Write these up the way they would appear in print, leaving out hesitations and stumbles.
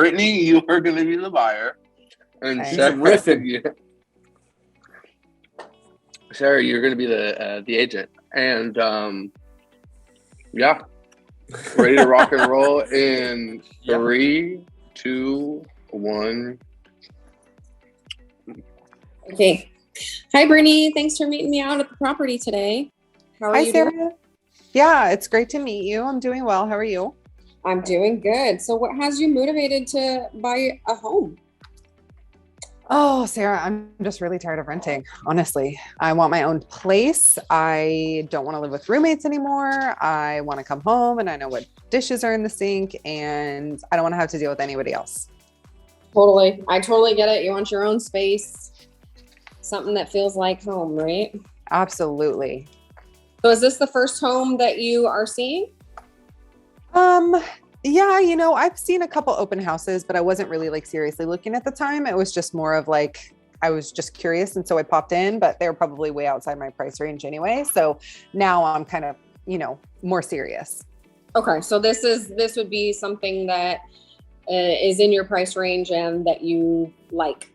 Brittany, you are going to be the buyer. And Sarah, you're going to be the agent. And ready to rock and roll in 3, 2, 1. Okay. Hi, Brittany. Thanks for meeting me out at the property today. How are you Sarah. doing? Yeah, it's great to meet you. I'm doing well. How are you? I'm doing good. So what has you motivated to buy a home? Oh, Sarah, I'm just really tired of renting. Honestly, I want my own place. I don't want to live with roommates anymore. I want to come home and I know what dishes are in the sink and I don't want to have to deal with anybody else. Totally. I totally get it. You want your own space, something that feels like home, right? Absolutely. So is this the first home that you are seeing? Yeah, I've seen a couple open houses, but I wasn't really like seriously looking at the time. It was just more of like, I was just curious. And so I popped in, but they were probably way outside my price range anyway. So now I'm kind of, more serious. Okay. So this would be something that is in your price range and that you like.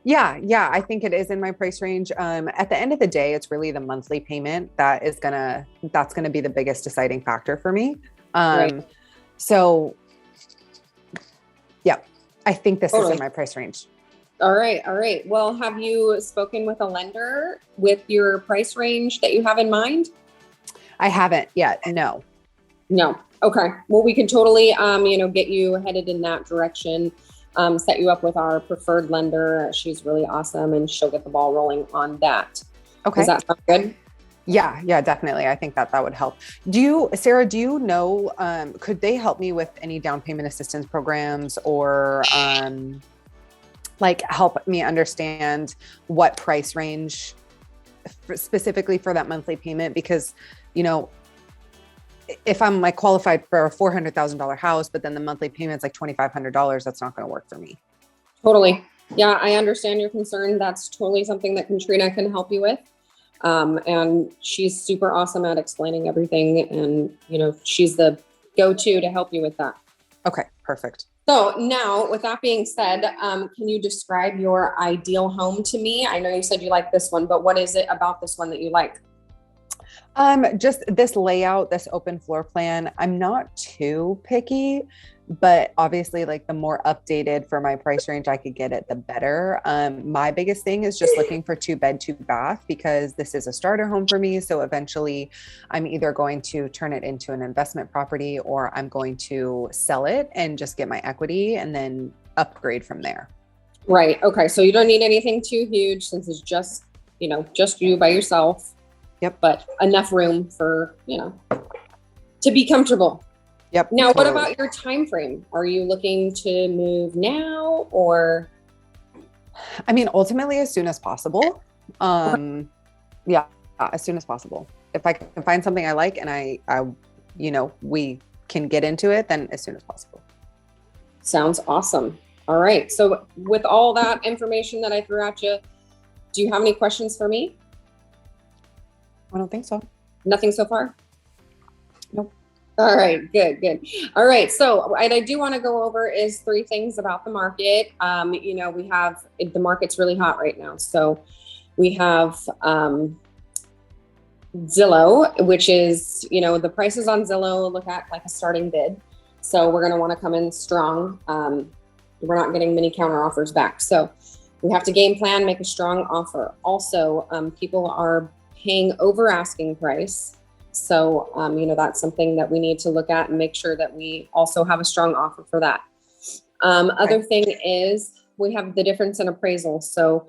Yeah, I think it is in my price range. At the end of the day, it's really the monthly payment that's gonna be the biggest deciding factor for me. Right. So yeah, I think this is in my price range. All right. Well, have you spoken with a lender with your price range that you have in mind? I haven't yet. No. Okay. Well, we can totally, get you headed in that direction. Set you up with our preferred lender. She's really awesome and she'll get the ball rolling on that. Okay. Does that sound good? Yeah, definitely. I think that would help. Sarah, do you know, could they help me with any down payment assistance programs or, help me understand what price range specifically for that monthly payment? Because, if I'm like qualified for a $400,000 house, but then the monthly payment's like $2,500, that's not going to work for me. Totally. Yeah, I understand your concern. That's totally something that Katrina can help you with. And she's super awesome at explaining everything. And, she's the go-to to help you with that. Okay, perfect. So now with that being said, can you describe your ideal home to me? I know you said you like this one, but what is it about this one that you like? Just this layout, this open floor plan. I'm not too picky, but obviously like the more updated for my price range I could get it, the better. My biggest thing is just looking for 2-bed, 2-bath because this is a starter home for me. So eventually I'm either going to turn it into an investment property or I'm going to sell it and just get my equity and then upgrade from there. Right. Okay. So you don't need anything too huge since it's just you by yourself. Yep. But enough room for, to be comfortable. Yep. Now, totally. What about your time frame? Are you looking to move now or? I mean, ultimately as soon as possible. Yeah, as soon as possible. If I can find something I like and I we can get into it, then as soon as possible. Sounds awesome. All right. So with all that information that I threw at you, do you have any questions for me? I don't think so. Nothing so far? Nope. All right, good. All right, so what I do want to go over is 3 things about the market. We have, the market's really hot right now. So we have Zillow, which is, the prices on Zillow look at like a starting bid. So we're going to want to come in strong. We're not getting many counter offers back. So we have to game plan, make a strong offer. Also, people are paying over asking price. So, that's something that we need to look at and make sure that we also have a strong offer for that. Other thing is we have the difference in appraisal. So,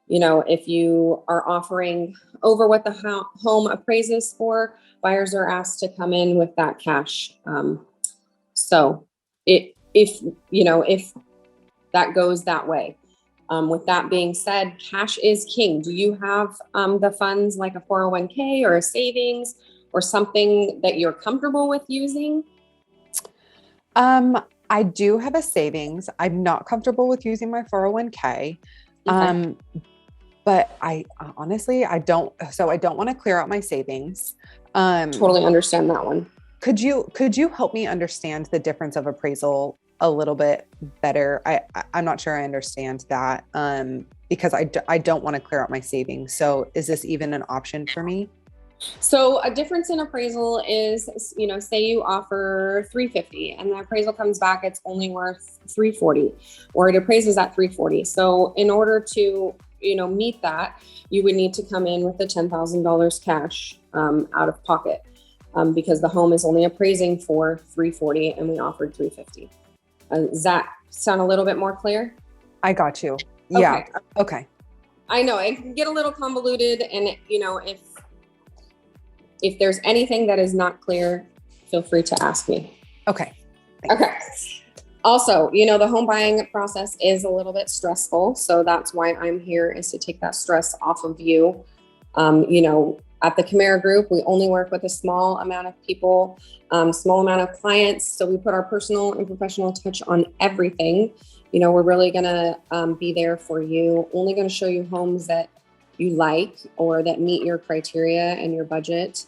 if you are offering over what the home appraises for, buyers are asked to come in with that cash. So if that goes that way. With that being said, cash is king. Do you have the funds like a 401k or a savings or something that you're comfortable with using? I do have a savings. I'm not comfortable with using my 401k. Okay. But I honestly, I don't want to clear out my savings. Totally understand that one. Could you help me understand the difference of appraisal a little bit better. I'm not sure I understand that because I don't want to clear out my savings. So is this even an option for me? So a difference in appraisal is, you know, say you offer 350 and the appraisal comes back, it's only worth 340, or it appraises at 340. So in order to, you know, meet that, you would need to come in with the $10,000 cash out of pocket because the home is only appraising for 340 and we offered 350. Does that sound a little bit more clear? I got you. Yeah. Okay. I know it can get a little convoluted, and you know, if there's anything that is not clear, feel free to ask me. Okay. Thanks. Okay. Also, you know, the home buying process is a little bit stressful. So that's why I'm here, is to take that stress off of you. You know, at the Camara Group, we only work with a small amount of people, small amount of clients. So we put our personal and professional touch on everything. You know, we're really going to be there for you, only going to show you homes that you like or that meet your criteria and your budget.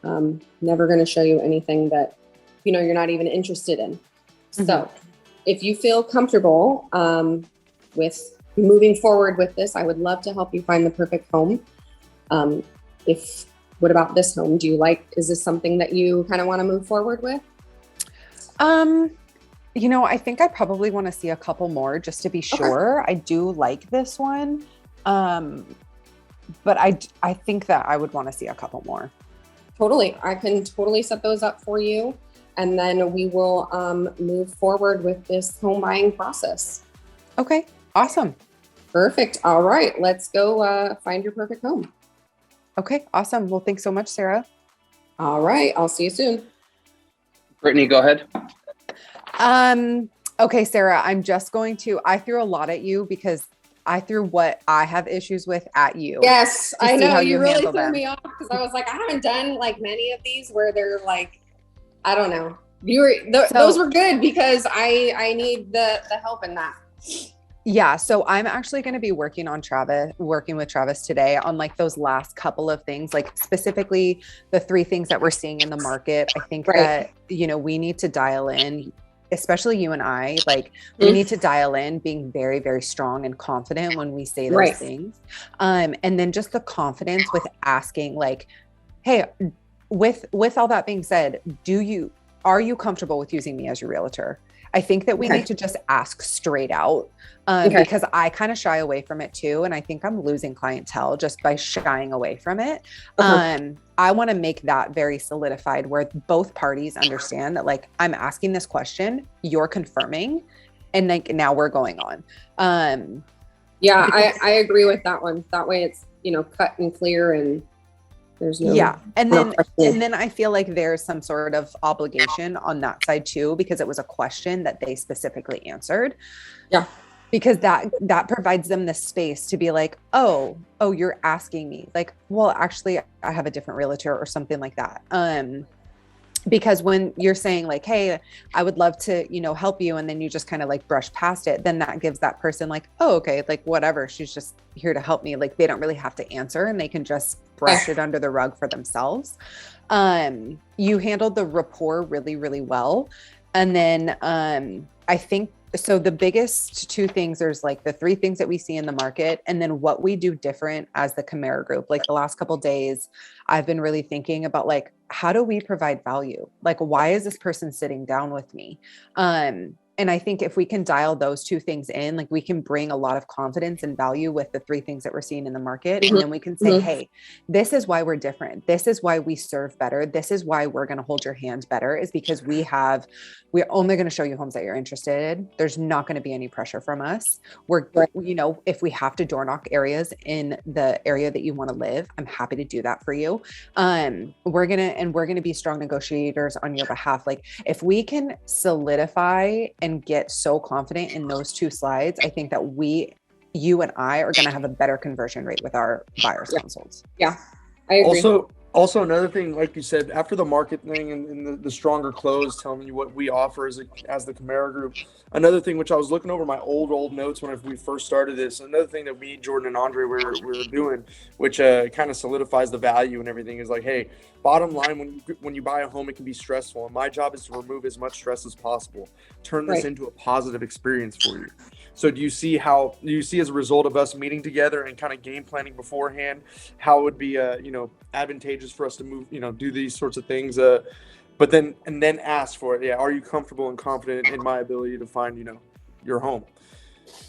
Never going to show you anything that, you know, you're not even interested in. Mm-hmm. So if you feel comfortable with moving forward with this, I would love to help you find the perfect home. What about this home? Is this something that you kind of want to move forward with? You know, I think I probably want to see a couple more just to be sure. Okay. I do like this one. But I think that I would want to see a couple more. Totally. I can totally set those up for you. And then we will move forward with this home buying process. Okay. Awesome. Perfect. All right. Let's go find your perfect home. Okay. Awesome. Well, thanks so much, Sarah. All right. I'll see you soon. Brittany, go ahead. Okay, Sarah, I threw a lot at you because I threw what I have issues with at you. Yes, I know. You really threw me off because I was like, I haven't done like many of these where they're like, I don't know. Those were good because I need the help in that. Yeah. So I'm actually going to be working with Travis today on like those last couple of things, like specifically the 3 things that we're seeing in the market. I think that, you know, we need to dial in, especially you and I, like we need to dial in being very, very strong and confident when we say those things. And then just the confidence with asking like, hey, with all that being said, are you comfortable with using me as your realtor? I think that we need to just ask straight out because I kind of shy away from it too. And I think I'm losing clientele just by shying away from it. I want to make that very solidified where both parties understand that like, I'm asking this question, you're confirming, and like, now we're going on. Yeah, I agree with that one. That way it's, you know, cut and clear and there's no, and then I feel like there's some sort of obligation on that side too, because it was a question that they specifically answered. Yeah. Because that provides them the space to be like, oh, you're asking me like, well, actually I have a different realtor or something like that. Because when you're saying like, hey, I would love to, you know, help you. And then you just kind of like brush past it. Then that gives that person like, oh, okay, like whatever. She's just here to help me. Like they don't really have to answer and they can just brush it under the rug for themselves. You handled the rapport really, really well. And then I think, so the biggest 2 things, there's like the 3 things that we see in the market and then what we do different as the Camara Group. Like the last couple of days, I've been really thinking about like, how do we provide value? Like, why is this person sitting down with me? And I think if we can dial those 2 things in, like we can bring a lot of confidence and value with the 3 things that we're seeing in the market. And then we can say, hey, this is why we're different. This is why we serve better. This is why we're going to hold your hand better, is because we're only going to show you homes that you're interested in. There's not going to be any pressure from us. You know, if we have to door knock areas in the area that you want to live, I'm happy to do that for you. We're going to be strong negotiators on your behalf. Like if we can solidify and get so confident in those 2 slides, I think that you and I are going to have a better conversion rate with our buyers consults. Yeah, I agree. Also another thing, like you said, after the market thing and the stronger close, telling you what we offer as the Camara Group. Another thing, which I was looking over my old notes when we first started this. Another thing that we, Jordan and Andre, were doing, which kind of solidifies the value and everything, is like, hey, bottom line, when you buy a home, it can be stressful, and my job is to remove as much stress as possible, turn this into a positive experience for you. So do you see as a result of us meeting together and kind of game planning beforehand, how it would be advantageous for us to move, do these sorts of things, but then ask for it. Yeah, are you comfortable and confident in my ability to find your home?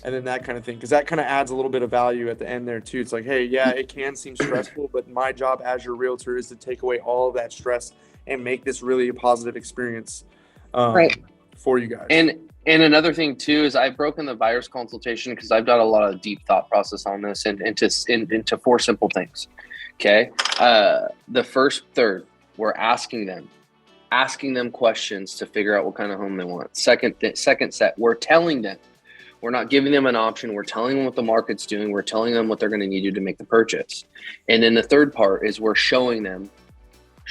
And then that kind of thing, because that kind of adds a little bit of value at the end there too. It's like, hey, yeah, it can seem stressful, but my job as your realtor is to take away all of that stress and make this really a positive experience for you guys. And another thing too is I've broken the buyer's consultation because I've done a lot of deep thought process on this into 4 simple things. Okay, the first third, we're asking them questions to figure out what kind of home they want. Second set, we're telling them. We're not giving them an option. We're telling them what the market's doing. We're telling them what they're going to need to do to make the purchase. And then the third part is we're showing them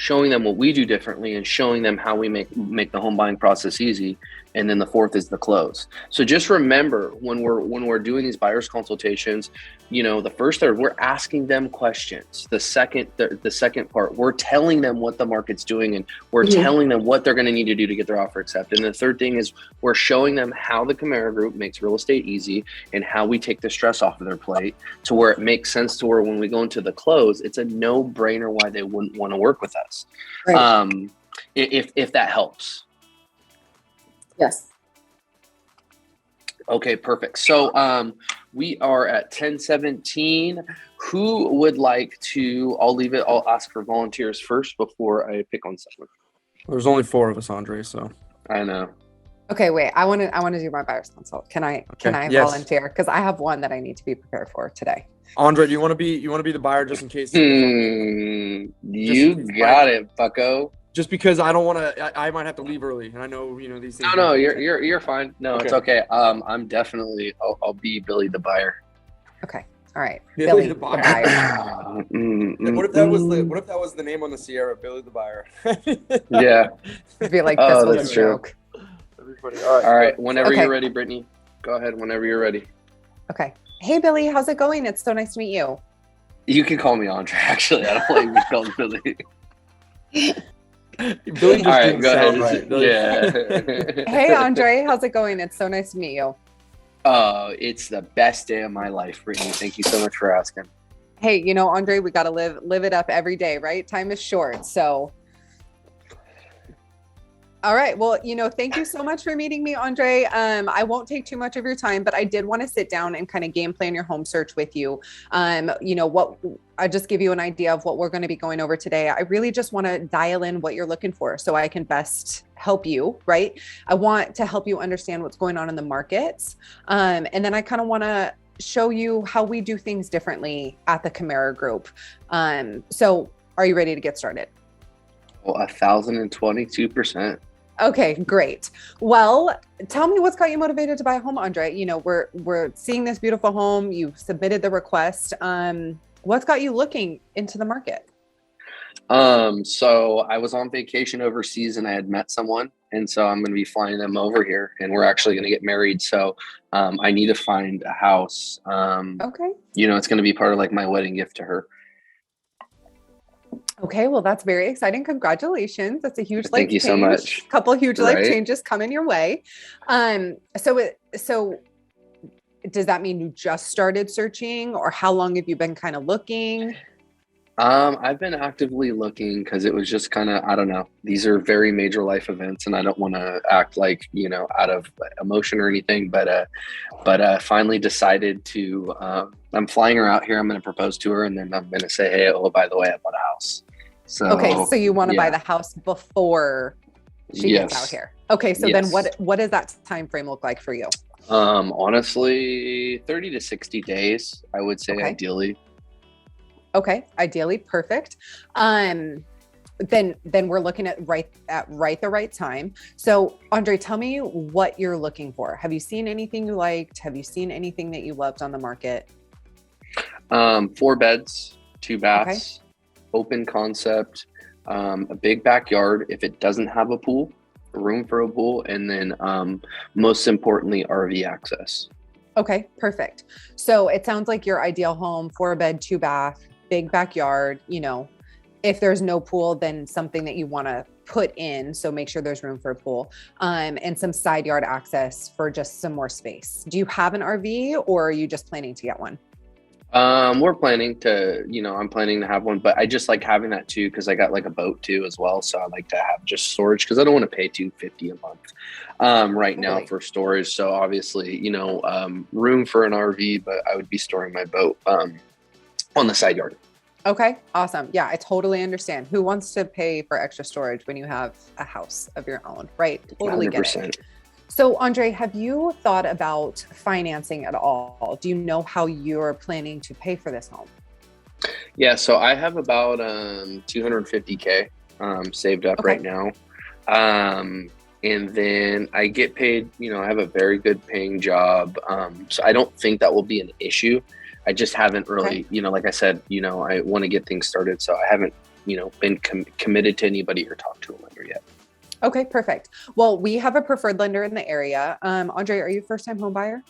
what we do differently and showing them how we make the home buying process easy. And then the fourth is the close. So just remember when we're doing these buyer's consultations, the first third, we're asking them questions. The second part, we're telling them what the market's doing and we're telling them what they're going to need to do to get their offer accepted. And the third thing is we're showing them how the Camara Group makes real estate easy and how we take the stress off of their plate to where it makes sense to where when we go into the close, it's a no-brainer why they wouldn't want to work with us. Right. If that helps. Yes. Okay, perfect. So we are at 10:17. Who would like to, I'll ask for volunteers first before I pick on someone. There's only 4 of us, Andre, so. I know. Okay, wait, I want to do my buyer's consult. Can I Yes. volunteer? Because I have one that I need to be prepared for today. Andre, do you want to be the buyer just in case? You got it, bucko. Just because I don't want to, I might have to leave early, and I know these things. No, you're fine. No, okay. It's okay. I'm definitely I'll be Billy the buyer. Okay, all right, Billy the buyer. What if that was the name on the Sierra, Billy the buyer? Yeah, I feel like this was a joke. Everybody, all right. Whenever you're ready, Brittany, go ahead. Whenever you're ready. Okay. Hey, Billy, how's it going? It's so nice to meet you. You can call me Andre. Actually, I don't like being called Billy. Billy just didn't sound right. Yeah. Hey, Andre, how's it going? It's so nice to meet you. It's the best day of my life, Brittany. Thank you so much for asking. Hey, Andre, we got to live it up every day, right? Time is short, so. All right. Well, thank you so much for meeting me, Andre. I won't take too much of your time, but I did want to sit down and kind of game plan your home search with you. I just give you an idea of what we're going to be going over today. I really just want to dial in what you're looking for so I can best help you, right? I want to help you understand what's going on in the markets. And then I kind of want to show you how we do things differently at the Camara Group. So are you ready to get started? Well, 1,022%. Okay, great. Well, tell me what's got you motivated to buy a home, Andre. We're seeing this beautiful home. You've submitted the request. What's got you looking into the market? So I was on vacation overseas and I had met someone, and so I'm going to be flying them over here, and we're actually going to get married. So I need to find a house. Okay. It's going to be part of like my wedding gift to her. Okay, well, that's very exciting. Congratulations. That's a huge life Thank you change. so much. Couple huge life changes coming your way. So does that mean you just started searching, or how long have you been kind of looking? I've been actively looking because it was just kind of, I don't know, these are very major life events and I don't want to act like, out of emotion or anything, but finally decided to, I'm flying her out here. I'm going to propose to her, and then I'm going to say, hey, oh, by the way, I bought a house. So, okay. So you want to buy the house before she gets out here. Okay. So then what does that time frame look like for you? Honestly, 30 to 60 days, I would say, ideally. Okay, ideally, perfect. Then we're looking at right the right time. So Andre, tell me what you're looking for. Have you seen anything you liked? Have you seen anything that you loved on the market? 4 beds, 2 baths, open concept, a big backyard if it doesn't have a pool, room for a pool, and then most importantly, RV access. Okay, perfect. So it sounds like your ideal home, 4 bed, 2 bath, big backyard, if there's no pool, then something that you want to put in. So make sure there's room for a pool, and some side yard access for just some more space. Do you have an RV, or are you just planning to get one? We're planning to, I'm planning to have one, but I just like having that too because I got like a boat too as well. So I like to have just storage because I don't want to pay $250 a month right now for storage. So obviously, room for an RV, but I would be storing my boat on the side yard. Okay, awesome. Yeah, I totally understand. Who wants to pay for extra storage when you have a house of your own, right? Totally 100%. get it. So, Andre, have you thought about financing at all? Do you know how you're planning to pay for this home? Yeah, so I have about $250K saved up right now. And then I get paid, I have a very good paying job. So I don't think that will be an issue. I just haven't really, like I said, I want to get things started. So I haven't, been committed to anybody or talked to a lender yet. Okay, perfect. Well, we have a preferred lender in the area. Andre, are you a first-time home buyer?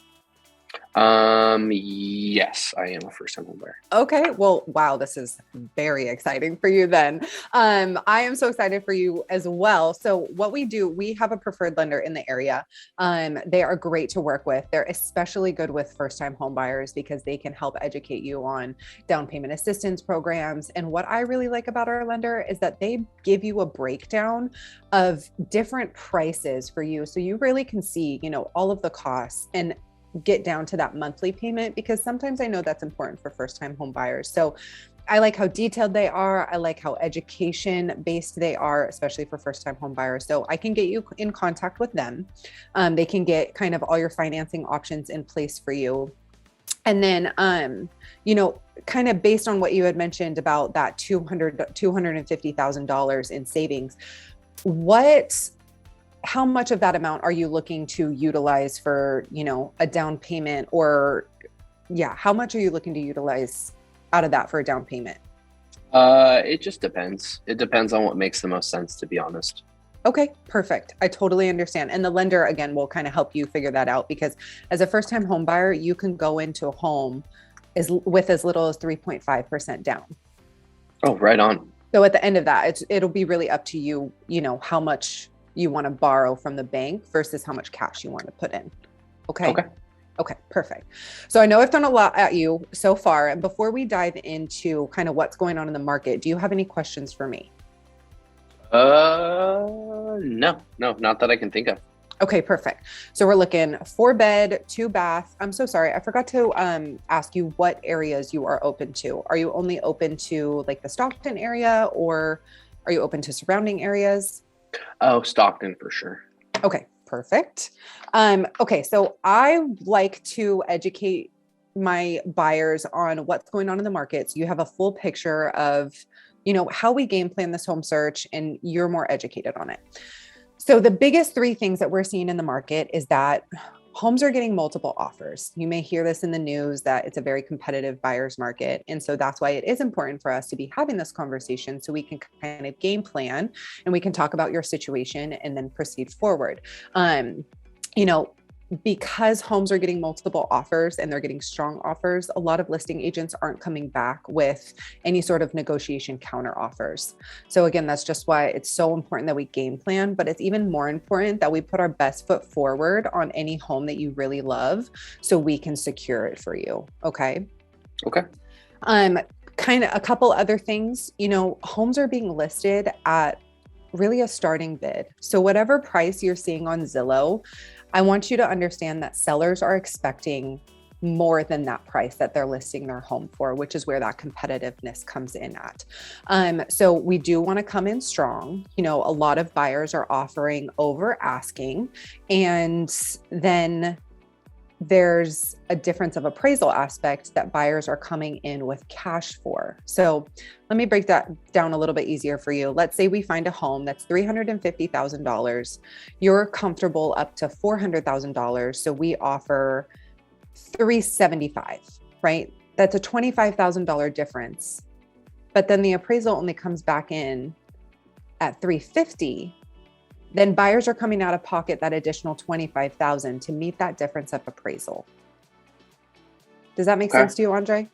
Yes, I am a first-time home buyer. Okay. Well, wow, this is very exciting for you then. I am so excited for you as well. So what we do, we have a preferred lender in the area. They are great to work with. They're especially good with first-time home buyers because they can help educate you on down payment assistance programs. And what I really like about our lender is that they give you a breakdown of different prices for you. So you really can see, all of the costs and get down to that monthly payment, because sometimes I know that's important for first-time home buyers. So I like how detailed they are. I like how education based they are, especially for first-time home buyers. So I can get you in contact with them. They can get kind of all your financing options in place for you. And then, kind of based on what you had mentioned about that $250,000 in savings, how much of that amount are you looking to utilize for, a down payment, or how much are you looking to utilize out of that for a down payment? It just depends. It depends on what makes the most sense, to be honest. Okay, perfect. I totally understand. And the lender, again, will kind of help you figure that out, because as a first-time home buyer, you can go into a home with as little as 3.5% down. Oh, right on. So at the end of that, it'll be really up to you, how much you want to borrow from the bank versus how much cash you want to put in. Okay. Okay, perfect. So I know I've done a lot at you so far. And before we dive into kind of what's going on in the market, do you have any questions for me? No, not that I can think of. Okay, perfect. So we're looking 4-bed, 2-bath. I'm so sorry. I forgot to ask you what areas you are open to. Are you only open to like the Stockton area, or are you open to surrounding areas? Oh, Stockton for sure. Okay, perfect. Okay, so I like to educate my buyers on what's going on in the market, so you have a full picture of, how we game plan this home search, and you're more educated on it. So the biggest 3 things that we're seeing in the market is that homes are getting multiple offers. You may hear this in the news that it's a very competitive buyer's market. And so that's why it is important for us to be having this conversation, so we can kind of game plan and we can talk about your situation and then proceed forward. Because homes are getting multiple offers and they're getting strong offers, a lot of listing agents aren't coming back with any sort of negotiation counter offers. So again, that's just why it's so important that we game plan, but it's even more important that we put our best foot forward on any home that you really love, so we can secure it for you. Okay. Okay. Kind of a couple other things, homes are being listed at really a starting bid. So whatever price you're seeing on Zillow, I want you to understand that sellers are expecting more than that price that they're listing their home for, which is where that competitiveness comes in at. So we do want to come in strong. A lot of buyers are offering over asking, and then there's a difference of appraisal aspect that buyers are coming in with cash for. So let me break that down a little bit easier for you. Let's say we find a home that's $350,000. You're comfortable up to $400,000. So we offer $375,000, right? That's a $25,000 difference. But then the appraisal only comes back in at $350,000. Then buyers are coming out of pocket that additional $25,000 to meet that difference of appraisal. Does that make sense to you, Andre?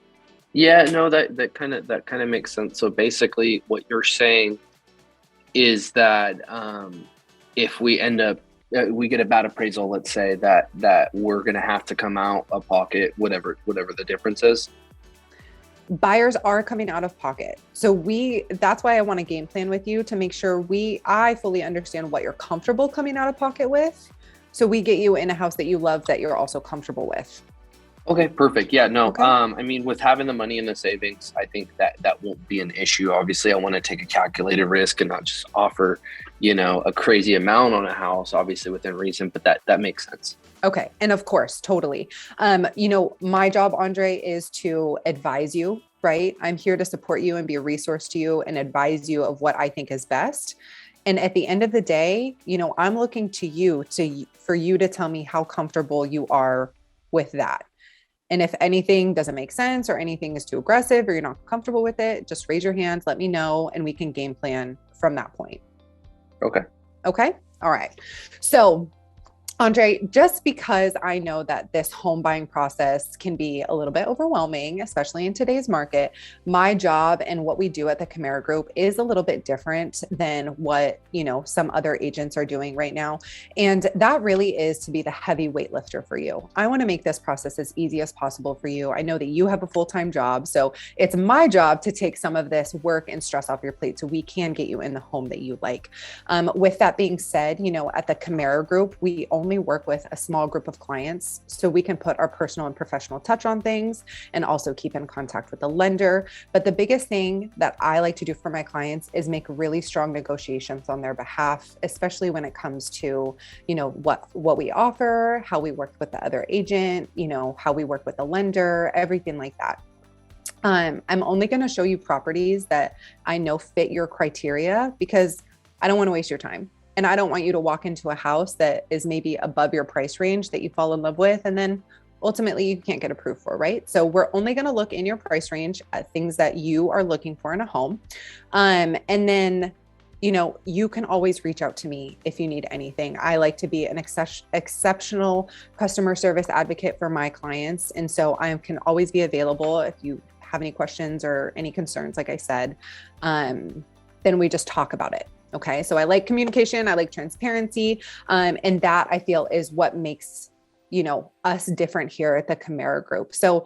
Yeah, no, that kind of makes sense. So basically, what you're saying is that if we end up we get a bad appraisal, let's say that we're going to have to come out of pocket, whatever the difference is. Buyers are coming out of pocket. So that's why I want to game plan with you to make sure I fully understand what you're comfortable coming out of pocket with. So we get you in a house that you love, that you're also comfortable with. Okay, perfect. Yeah, no. Okay. I mean, with having the money in the savings, I think that won't be an issue. Obviously, I want to take a calculated risk and not just offer, a crazy amount on a house, obviously within reason, but that makes sense. Okay. And of course, totally. My job, Andre, is to advise you, right? I'm here to support you and be a resource to you and advise you of what I think is best. And at the end of the day, I'm looking to you for you to tell me how comfortable you are with that. And if anything doesn't make sense or anything is too aggressive or you're not comfortable with it, just raise your hand, let me know, and we can game plan from that point. Okay. Okay. All right. So Andre, just because I know that this home buying process can be a little bit overwhelming, especially in today's market, my job and what we do at the Camara Group is a little bit different than what, some other agents are doing right now. And that really is to be the heavy weightlifter for you. I want to make this process as easy as possible for you. I know that you have a full-time job, so it's my job to take some of this work and stress off your plate so we can get you in the home that you like. With that being said, at the Camara Group, we only work with a small group of clients so we can put our personal and professional touch on things and also keep in contact with the lender. But the biggest thing that I like to do for my clients is make really strong negotiations on their behalf, especially when it comes to, what we offer, how we work with the other agent, how we work with the lender, everything like that. I'm only going to show you properties that I know fit your criteria because I don't want to waste your time. And I don't want you to walk into a house that is maybe above your price range that you fall in love with, and then ultimately you can't get approved for, right? So we're only going to look in your price range at things that you are looking for in a home. And then, you can always reach out to me if you need anything. I like to be an exceptional customer service advocate for my clients. And so I can always be available if you have any questions or any concerns, like I said, then we just talk about it. Okay. So I like communication. I like transparency. And that I feel is what makes, us different here at the Camara Group. So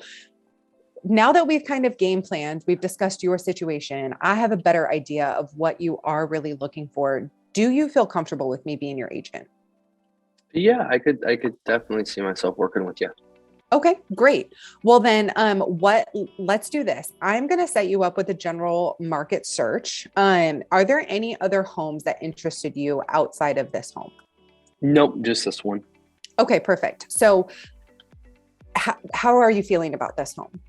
now that we've kind of game planned, we've discussed your situation, I have a better idea of what you are really looking for. Do you feel comfortable with me being your agent? Yeah, I could definitely see myself working with you. Okay, great. Well then, let's do this. I'm going to set you up with a general market search. Are there any other homes that interested you outside of this home? Nope, just this one. Okay, perfect. So how are you feeling about this home?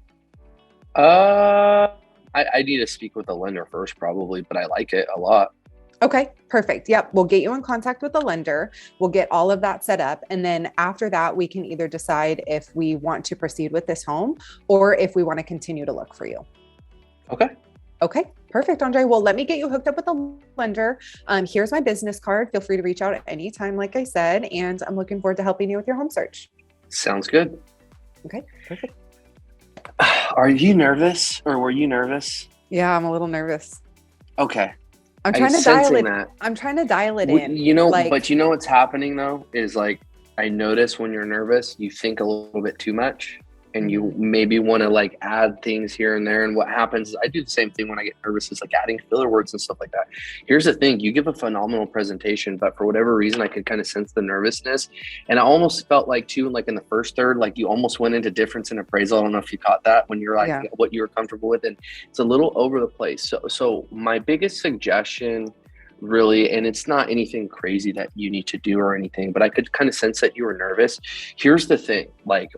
I need to speak with the lender first probably, but I like it a lot. Okay, perfect. Yep. We'll get you in contact with the lender. We'll get all of that set up. And then after that, we can either decide if we want to proceed with this home or if we want to continue to look for you. Okay. Okay, perfect, Andre. Well, let me get you hooked up with the lender. Here's my business card. Feel free to reach out at any time, like I said, and I'm looking forward to helping you with your home search. Sounds good. Okay, perfect. Are you nervous or were you nervous? Yeah, I'm a little nervous. Okay. I'm trying to dial it. That. I'm trying to dial it in. But what's happening though is like I notice when you're nervous, you think a little bit too much and you maybe want to like add things here and there. And what happens is I do the same thing when I get nervous, is like adding filler words and stuff like that. Here's the thing, you give a phenomenal presentation, but for whatever reason, I could kind of sense the nervousness. And I almost felt like too, like in the first third, like you almost went into difference in appraisal. I don't know if you caught that when you're like what you were comfortable with. And it's a little over the place. So my biggest suggestion really, and it's not anything crazy that you need to do or anything, but I could kind of sense that you were nervous. Here's the thing, like,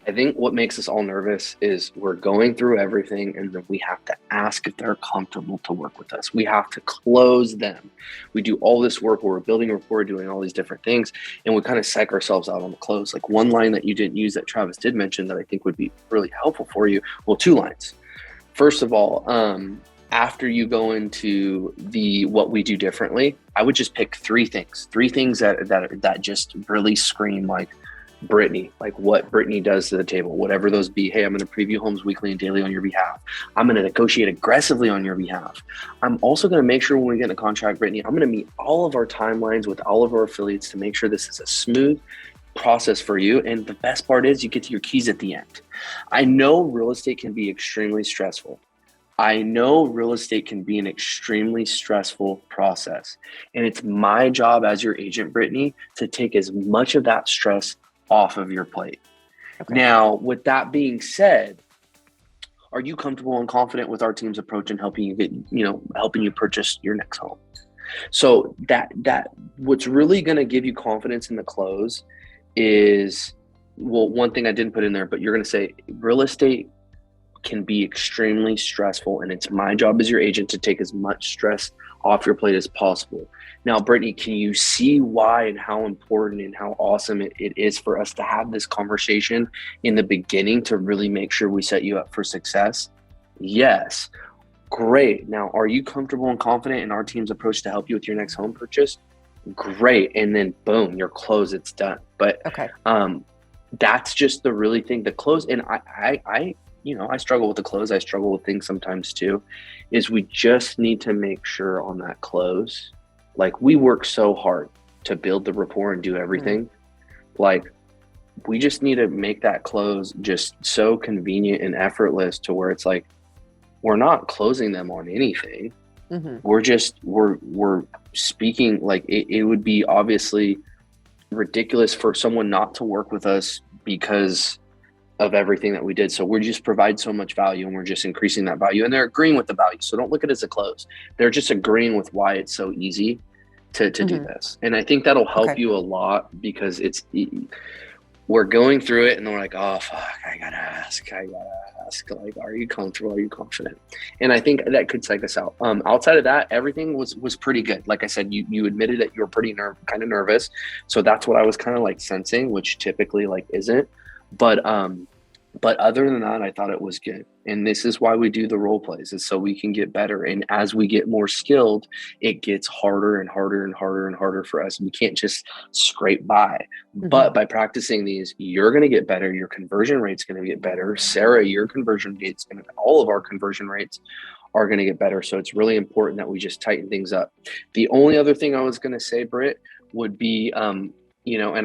I think what makes us all nervous is we're going through everything and then we have to ask if they're comfortable to work with us. We have to close them. We do all this work where we're building rapport, doing all these different things, and we kind of psych ourselves out on the close. Like one line that you didn't use that Travis did mention that I think would be really helpful for you. Well, two lines. First of all, after you go into what we do differently, I would just pick three things that just really scream like, Brittany, like what Brittany does to the table, whatever those be. Hey, I'm going to preview homes weekly and daily on your behalf. I'm going to negotiate aggressively on your behalf. I'm also going to make sure when we get in a contract, Brittany, I'm going to meet all of our timelines with all of our affiliates to make sure this is a smooth process for you. And the best part is you get to your keys at the end. I know real estate can be extremely stressful. I know real estate can be an extremely stressful process. And it's my job as your agent, Brittany, to take as much of that stress off of your plate. Okay. Now, with that being said, are you comfortable and confident with our team's approach in helping you get, helping you purchase your next home? So that what's really going to give you confidence in the close is, well, one thing I didn't put in there, but you're going to say real estate can be extremely stressful, and it's my job as your agent to take as much stress off your plate as possible. Now, Brittany, can you see why and how important and how awesome it is for us to have this conversation in the beginning to really make sure we set you up for success? Yes. Great. Now, are you comfortable and confident in our team's approach to help you with your next home purchase? Great. And then boom, your close, it's done. But okay. That's just the really thing, the close. And I struggle with the close. I struggle with things sometimes too, is we just need to make sure on that close, like we work so hard to build the rapport and do everything. Like we just need to make that close just so convenient and effortless to where it's like, we're not closing them on anything. We're speaking, like it would be obviously ridiculous for someone not to work with us because of everything that we did. So we just provide so much value, and we're just increasing that value, and they're agreeing with the value. So don't look at it as a close. They're just agreeing with why it's so easy to do this. And I think that'll help you a lot, because we're going through it and then we're like, oh fuck, I gotta ask, like, are you comfortable? Are you confident? And I think that could psych us out. Outside of that, everything was pretty good. Like I said, you admitted that you were pretty kind of nervous. So that's what I was kind of like sensing, which typically like isn't. But other than that, I thought it was good. And this is why we do the role plays, is so we can get better. And as we get more skilled, it gets harder and harder and harder and harder for us. We can't just scrape by. But by practicing these, you're going to get better. Your conversion rate's going to get better. Sarah, your conversion rate's going to, all of our conversion rates are going to get better. So it's really important that we just tighten things up. The only other thing I was going to say, Britt, would be, and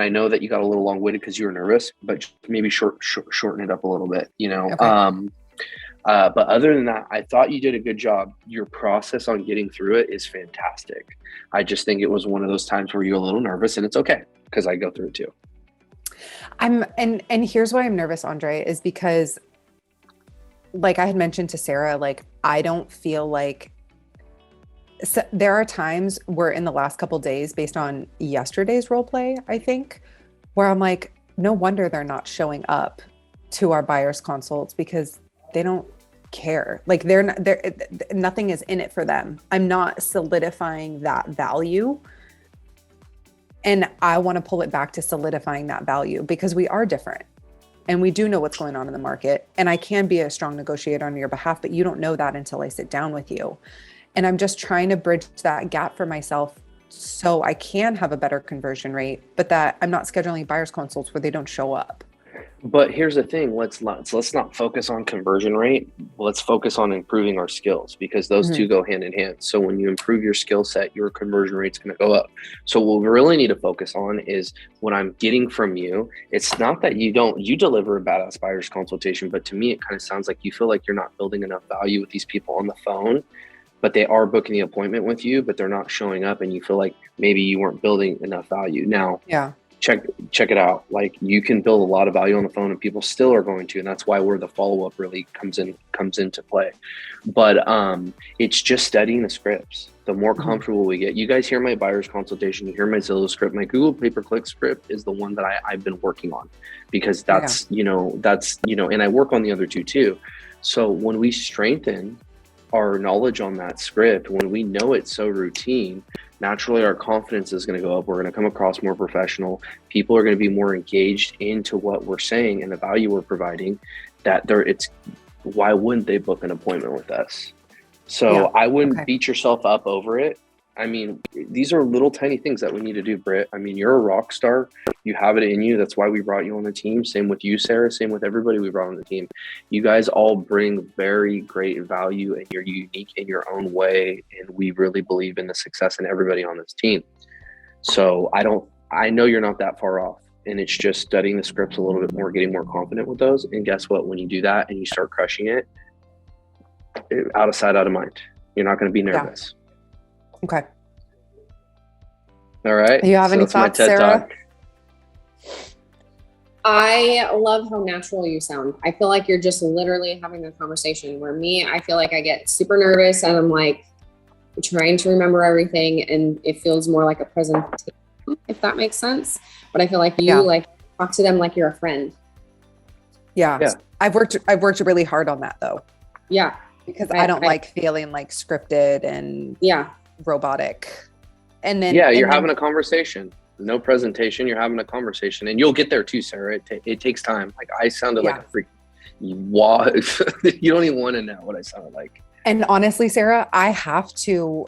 I know that you got a little long-winded because you were nervous, but maybe shorten it up a little bit, Okay. But other than that, I thought you did a good job. Your process on getting through it is fantastic. I just think it was one of those times where you're a little nervous, and it's okay because I go through it too. And here's why I'm nervous, Andre, is because like I had mentioned to Sarah, like, I don't feel like, so there are times where in the last couple of days, based on yesterday's role play, I think, where I'm like, no wonder they're not showing up to our buyers consults, because they don't care. Like nothing is in it for them. I'm not solidifying that value. And I want to pull it back to solidifying that value, because we are different and we do know what's going on in the market. And I can be a strong negotiator on your behalf, but you don't know that until I sit down with you. And I'm just trying to bridge that gap for myself so I can have a better conversion rate, but that I'm not scheduling buyers consults where they don't show up. But here's the thing, let's not focus on conversion rate. Let's focus on improving our skills, because those two go hand in hand. So when you improve your skill set, your conversion rate's going to go up. So what we really need to focus on is what I'm getting from you. It's not that you deliver a badass buyers consultation, but to me, it kind of sounds like you feel like you're not building enough value with these people on the phone, but they are booking the appointment with you, but they're not showing up, and you feel like maybe you weren't building enough value. Now, check it out. Like, you can build a lot of value on the phone, and people still are going to, and that's why where the follow-up really comes into play. But it's just studying the scripts. The more comfortable we get, you guys hear my buyer's consultation, you hear my Zillow script, my Google pay-per-click script is the one that I've been working on, because that's, and I work on the other two too. So when we strengthen our knowledge on that script, when we know it's so routine, naturally our confidence is going to go up. We're going to come across more professional. People are going to be more engaged into what we're saying and the value we're providing. Why wouldn't they book an appointment with us? So I wouldn't beat yourself up over it. I mean, these are little tiny things that we need to do, Britt. I mean, you're a rock star. You have it in you. That's why we brought you on the team. Same with you, Sarah. Same with everybody we brought on the team. You guys all bring very great value, and you're unique in your own way. And we really believe in the success in everybody on this team. So I know you're not that far off. And it's just studying the scripts a little bit more, getting more confident with those. And guess what? When you do that and you start crushing it, out of sight, out of mind. You're not going to be nervous. Yeah. Okay. All right. Do you have any thoughts, Sarah? Talk. I love how natural you sound. I feel like you're just literally having a conversation, where me, I feel like I get super nervous and I'm like trying to remember everything, and it feels more like a presentation, if that makes sense. But I feel like you like talk to them like you're a friend. Yeah. I've worked really hard on that though. Yeah. Because I don't like feeling like scripted and robotic. And then you're having a conversation. No presentation. You're having a conversation, and you'll get there too, Sarah. It takes time. Like I sounded like a freak. You don't even want to know what I sounded like. And honestly, Sarah, I have to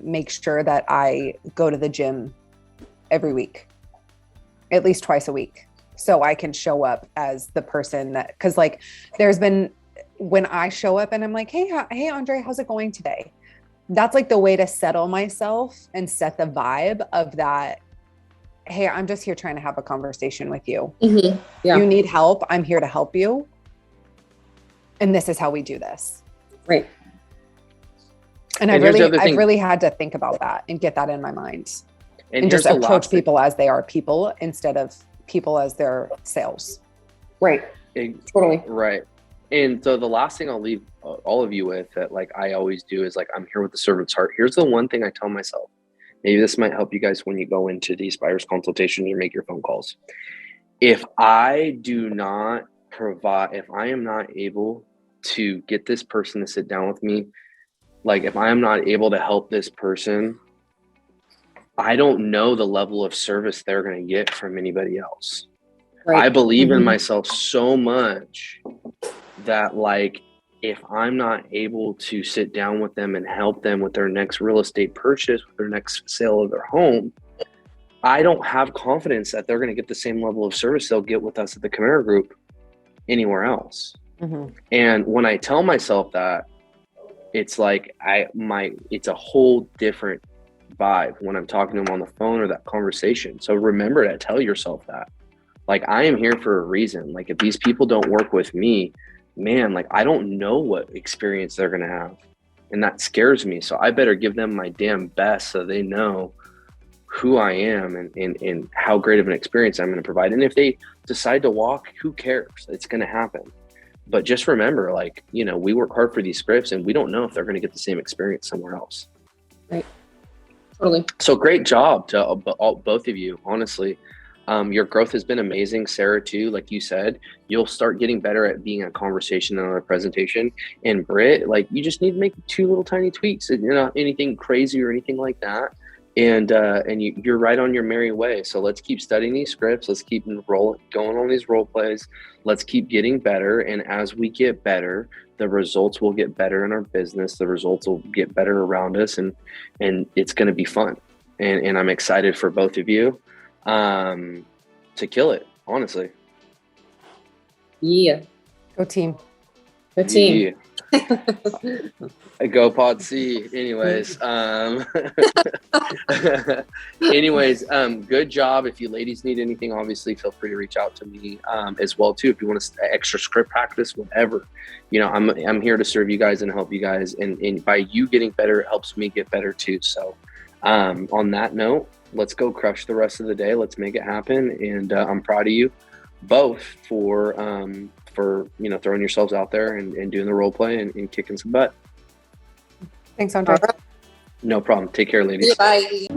make sure that I go to the gym every week, at least twice a week, so I can show up as the person that. Because like, there's been when I show up and I'm like, hey, Andre, how's it going today? That's like the way to settle myself and set the vibe of that. Hey, I'm just here trying to have a conversation with you. Mm-hmm. Yeah. You need help. I'm here to help you. And this is how we do this. Right. And I really had to think about that and get that in my mind and just approach people as they are people instead of people as their sales. Right. Totally. Right. And so the last thing I'll leave all of you with that like I always do is like, I'm here with the servant's heart. Here's the one thing I tell myself. Maybe this might help you guys when you go into these buyer's consultations or make your phone calls. If I am not able to get this person to sit down with me, like if I am not able to help this person, I don't know the level of service they're going to get from anybody else. Right. I believe in myself so much that like, if I'm not able to sit down with them and help them with their next real estate purchase, with their next sale of their home, I don't have confidence that they're going to get the same level of service they'll get with us at the Camara Group anywhere else. Mm-hmm. And when I tell myself that, it's like it's a whole different vibe when I'm talking to them on the phone or that conversation. So remember to tell yourself that. Like, I am here for a reason. Like, if these people don't work with me, man, like I don't know what experience they're going to have. And that scares me. So I better give them my damn best so they know who I am and how great of an experience I'm going to provide. And if they decide to walk, who cares? It's going to happen. But just remember, like, you know, we work hard for these scripts and we don't know if they're going to get the same experience somewhere else. Right. Totally. So great job to both of you, honestly. Your growth has been amazing. Sarah too, like you said, you'll start getting better at being a conversation and a presentation. And Britt, like you just need to make 2 little tiny tweaks, and not anything crazy or anything like that. And you're right on your merry way. So let's keep studying these scripts. Let's keep going on these role plays. Let's keep getting better. And as we get better, the results will get better in our business. The results will get better around us, and it's going to be fun. And I'm excited for both of you. To kill it, honestly. Yeah. Go team. Go team. Yeah. Go Pod C. Anyways, good job. If you ladies need anything, obviously feel free to reach out to me as well too. If you want extra script practice, whatever, you know, I'm here to serve you guys and help you guys. And by you getting better, it helps me get better too. So on that note, let's go crush the rest of the day. Let's make it happen. And I'm proud of you both for you know, throwing yourselves out there and doing the role play and kicking some butt. Thanks, Andre. No problem. Take care, ladies. Bye.